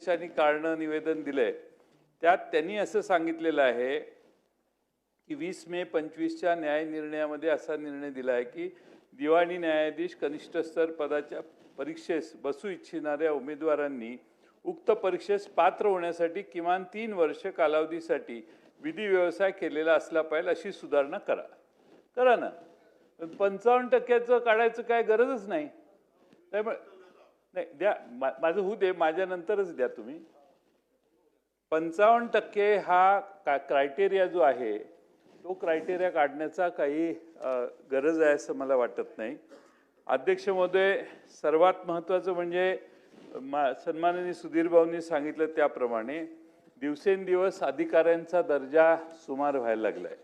अध्यक्षांनी कारण निवेदन दिलंय त्यात त्यांनी असं सांगितलेलं आहे की 20 मे 25च्या न्याय निर्णयामध्ये असा निर्णय दिला आहे की दिवाणी न्यायाधीश कनिष्ठ स्तर पदाच्या परीक्षेस बसू इच्छिणाऱ्या उमेदवारांनी उक्त परीक्षेस पात्र होण्यासाठी किमान 3 वर्ष कालावधीसाठी विधी व्यवसाय केलेला असला पाहिजे अशी सुधारणा करा ना। 55% काढायचं काय गरजच नाही। त्यामुळे नाही द्या, माझं होऊ दे, माझ्या नंतरच द्या तुम्ही। 55% हा क्रायटेरिया जो आहे तो क्रायटेरिया काढण्याचा काही गरज आहे असं मला वाटत नाही। अध्यक्ष महोदय, सर्वात महत्त्वाचं म्हणजे सन्माननीय सुधीर भाऊंनी सांगितलं त्याप्रमाणे दिवसेंदिवस अधिकाऱ्यांचा दर्जा सुमार व्हायला लागलाय।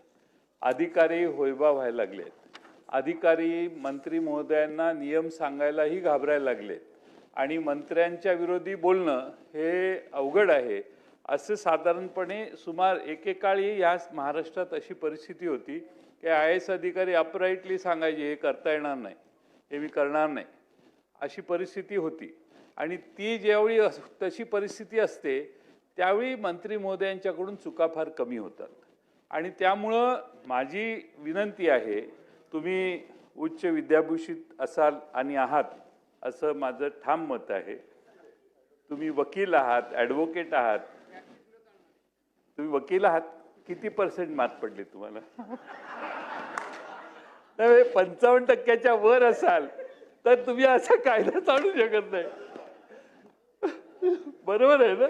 अधिकारी होयबा व्हायला लागलेत। अधिकारी मंत्री महोदयांना नियम सांगायलाही घाबरायला लागलेत आणि मंत्र्यांच्या विरोधी बोलणं हे अवघड आहे असं साधारणपणे सुमार एकेकाळी या महाराष्ट्रात अशी परिस्थिती होती की IAS अधिकारी अपराईटली सांगायचे हे करता येणार नाही, हे मी करणार नाही, अशी परिस्थिती होती। आणि ती ज्यावेळी तशी परिस्थिती असते त्यावेळी मंत्री महोदयांच्याकडून चुका फार कमी होतात। आणि त्यामुळं माझी विनंती आहे, तुम्ही उच्च विद्याभूषित असाल आणि आहात असं माझं ठाम मत आहे। तुम्ही वकील आहात, ॲडव्होकेट आहात, तुम्ही वकील आहात, किती % मार्क पडले तुम्हाला? तर 55%च्या वर असाल तर तुम्ही असा कायदाच आणू शकत नाही। बरोबर आहे ना?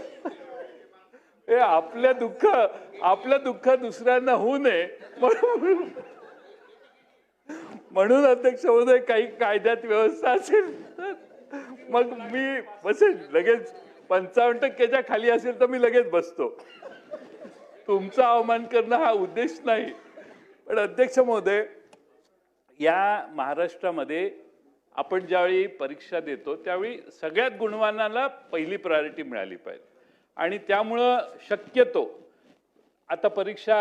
हे आपलं दुःख दुसऱ्यांना होऊ नये म्हणून अध्यक्ष महोदय काही कायद्यात व्यवस्था असेल मग मी बसेल लगेच। 55%च्या खाली असेल तर मी लगेच बसतो। तुमचा अवमान करणं हा उद्देश नाही। पण अध्यक्ष महोदय, या महाराष्ट्रामध्ये आपण ज्यावेळी परीक्षा देतो त्यावेळी सगळ्यात गुणवानाला पहिली प्रायोरिटी मिळाली पाहिजे। आणि त्यामुळं शक्यतो आता परीक्षा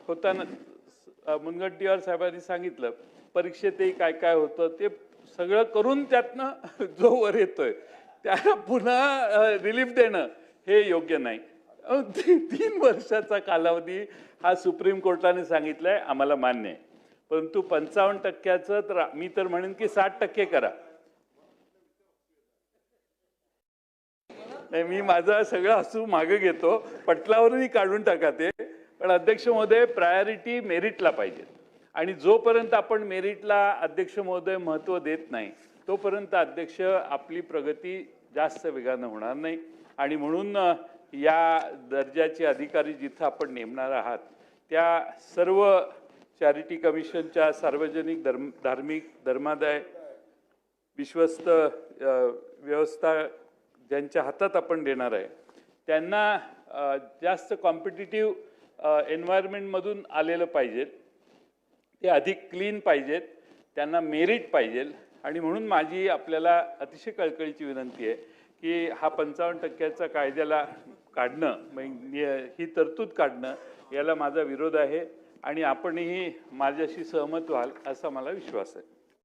होताना मुनगंटीवार साहेबांनी सांगितलं परीक्षेतही काय काय होतं ते सगळं करून त्यातनं जो वर येतोय त्याला पुन्हा रिलीफ देणं हे योग्य नाही। 3 वर्षाचा कालावधी हा सुप्रीम कोर्टाने सांगितलंय, आम्हाला मान्य आहे। परंतु 55%चं तर मी तर म्हणेन की 60% करा। नाही, मी माझा सगळं हसू मागे घेतो, पटलावरही काढून टाका ते। पण अध्यक्ष महोदय, प्रायोरिटी मेरिटला पाहिजे आणि जोपर्यंत आपण मेरिटला अध्यक्ष महोदय महत्त्व देत नाही तोपर्यंत अध्यक्ष आपली प्रगती जास्त वेगानं होणार नाही। आणि म्हणून या दर्जाचे अधिकारी जिथं आपण नेमणार आहात त्या सर्व चॅरिटी कमिशनच्या सार्वजनिक धार्मिक धर्मादाय विश्वस्त व्यवस्था ज्यांच्या हातात आपण देणार आहे त्यांना जास्त कॉम्पिटिटिव्ह एन्व्हायरमेंटमधून आलेलं पाहिजेत, ते अधिक क्लीन पाहिजेत, त्यांना मेरिट पाहिजे। आणि म्हणून माझी आपल्याला अतिशय कळकळीची विनंती आहे की हा 55%चा कायद्याला काढणं, ही तरतूद काढणं याला माझा विरोध आहे आणि आपणही माझ्याशी सहमत व्हाल असा मला विश्वास आहे।